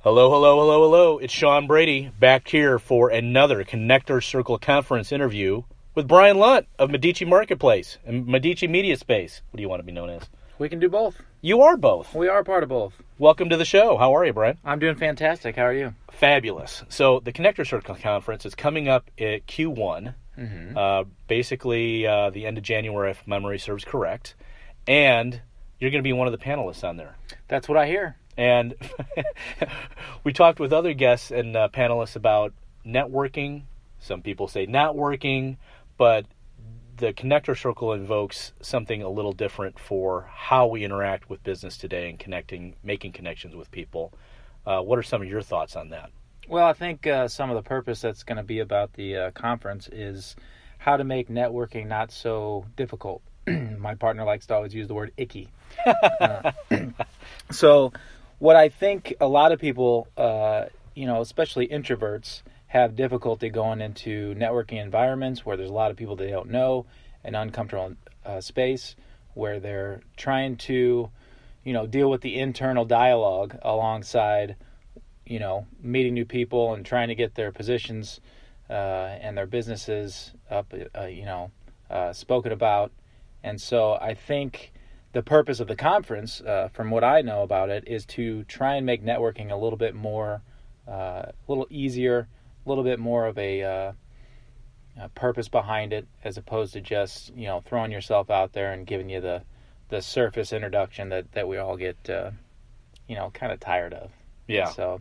Hello, hello, hello, hello. It's Sean Brady back here for another Connector Circle Conference interview with Brian Lunt of Medici Marketplace and Medici Media Space. What do you want to be known as? We can do both. You are both. We are part of both. Welcome to the show. How are you, Brian? I'm doing fantastic. How are you? Fabulous. So the Connector Circle Conference is coming up at Q1, basically the end of January, if memory serves correct. And you're going to be one of the panelists on there. That's what I hear. And we talked with other guests and panelists about networking. Some people say not working, but the Connector Circle invokes something a little different for how we interact with business today and making connections with people. What are some of your thoughts on that? Well, I think some of the purpose that's going to be about the conference is how to make networking not so difficult. My partner likes to always use the word icky. So what I think a lot of people, especially introverts, have difficulty going into networking environments where there's a lot of people they don't know, an uncomfortable space where they're trying to, deal with the internal dialogue alongside, meeting new people and trying to get their positions and their businesses up, spoken about. And so I think the purpose of the conference, from what I know about it, is to try and make networking a little bit more, a little easier, a little bit more of a purpose behind it, as opposed to just, throwing yourself out there and giving you the surface introduction that we all get, kind of tired of. Yeah. So,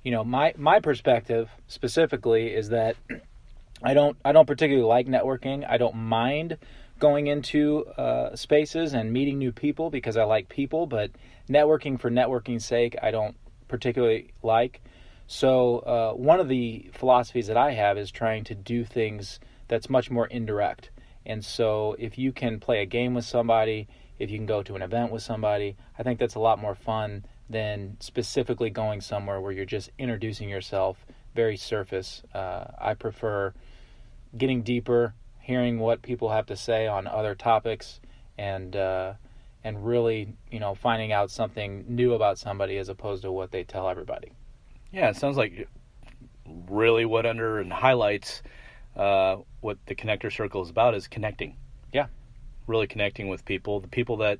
my perspective specifically is that I don't particularly like networking. I don't mind going into spaces and meeting new people because I like people, but networking for networking's sake, I don't particularly like. So one of the philosophies that I have is trying to do things that's much more indirect. And so if you can play a game with somebody, if you can go to an event with somebody, I think that's a lot more fun than specifically going somewhere where you're just introducing yourself very surface. I prefer getting deeper, hearing what people have to say on other topics, and really, finding out something new about somebody as opposed to what they tell everybody. Yeah, it sounds like really what highlights what the Connector Circle is about is connecting. Yeah. Really connecting with people, the people that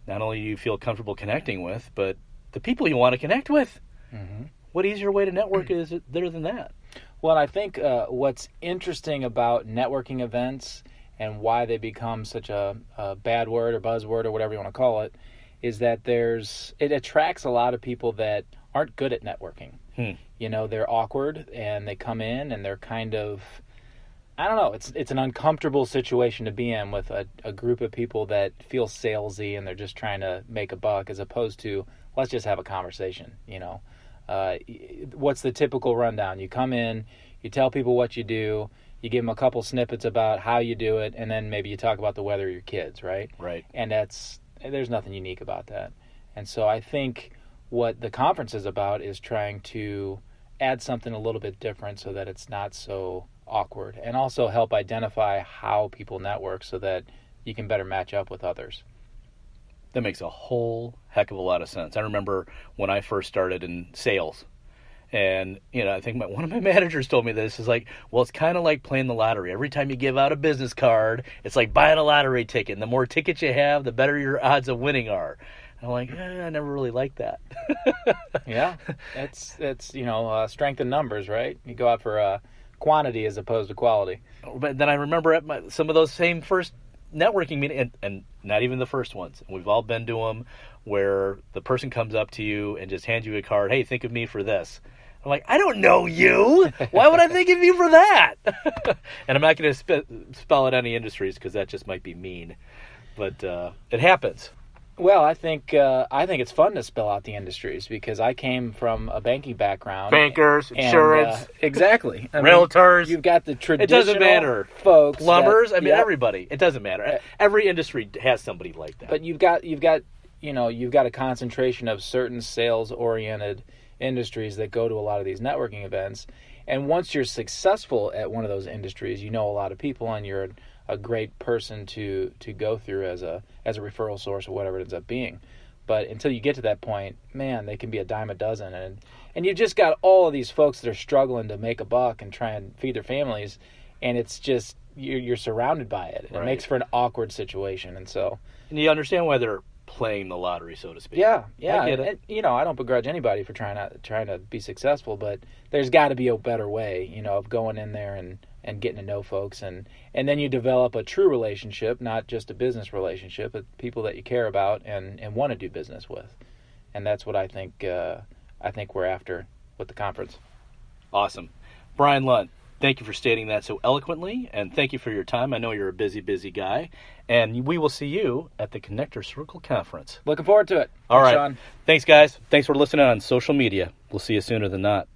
not only you feel comfortable connecting with, but the people you want to connect with. Mm-hmm. What easier way to network is there than that? Well, I think what's interesting about networking events and why they become such a bad word or buzzword or whatever you want to call it is that it attracts a lot of people that aren't good at networking. They're awkward and they come in and they're kind of, I don't know, it's an uncomfortable situation to be in with a group of people that feel salesy and they're just trying to make a buck, as opposed to let's just have a conversation. What's the typical rundown? You come in, you tell people what you do, you give them a couple snippets about how you do it, and then maybe you talk about the weather of your kids, right? Right. And there's nothing unique about that. And so I think what the conference is about is trying to add something a little bit different so that it's not so awkward, and also help identify how people network so that you can better match up with others. That makes a whole heck of a lot of sense. I remember when I first started in sales, and I think one of my managers told me this, is like, well, it's kind of like playing the lottery. Every time you give out a business card, it's like buying a lottery ticket, and the more tickets you have, the better your odds of winning are. And I'm like, I never really liked that. Yeah, it's strength in numbers, right? You go out for quantity as opposed to quality. But then I remember at some of those same first networking meetings, and not even the first ones, we've all been to them, where the person comes up to you and just hands you a card. Hey, think of me for this. I'm like, I don't know you. Why would I think of you for that? And I'm not going to spell out any industries because that just might be mean. But it happens. Well, I think it's fun to spell out the industries because I came from a banking background. Bankers, insurance. Exactly. Realtors. You've got the traditional It doesn't matter. Folks. Plumbers. Everybody. It doesn't matter. Every industry has somebody like that. But you've got a concentration of certain sales-oriented industries that go to a lot of these networking events. And once you're successful at one of those industries, you know a lot of people and you're a great person to go through as a referral source or whatever it ends up being. But until you get to that point, man, they can be a dime a dozen. And you've just got all of these folks that are struggling to make a buck and try and feed their families. And it's just, you're surrounded by it. It makes for an awkward situation. And you understand why they're playing the lottery, so to speak. Yeah. I get it. And, I don't begrudge anybody for trying to be successful, but there's got to be a better way, of going in there and getting to know folks. And then you develop a true relationship, not just a business relationship, but people that you care about and want to do business with. And that's what I think we're after with the conference. Awesome. Brian Lunt, thank you for stating that so eloquently, and thank you for your time. I know you're a busy, busy guy, and we will see you at the Connector Circle Conference. Looking forward to it. All right. Sean. Thanks, guys. Thanks for listening on social media. We'll see you sooner than not.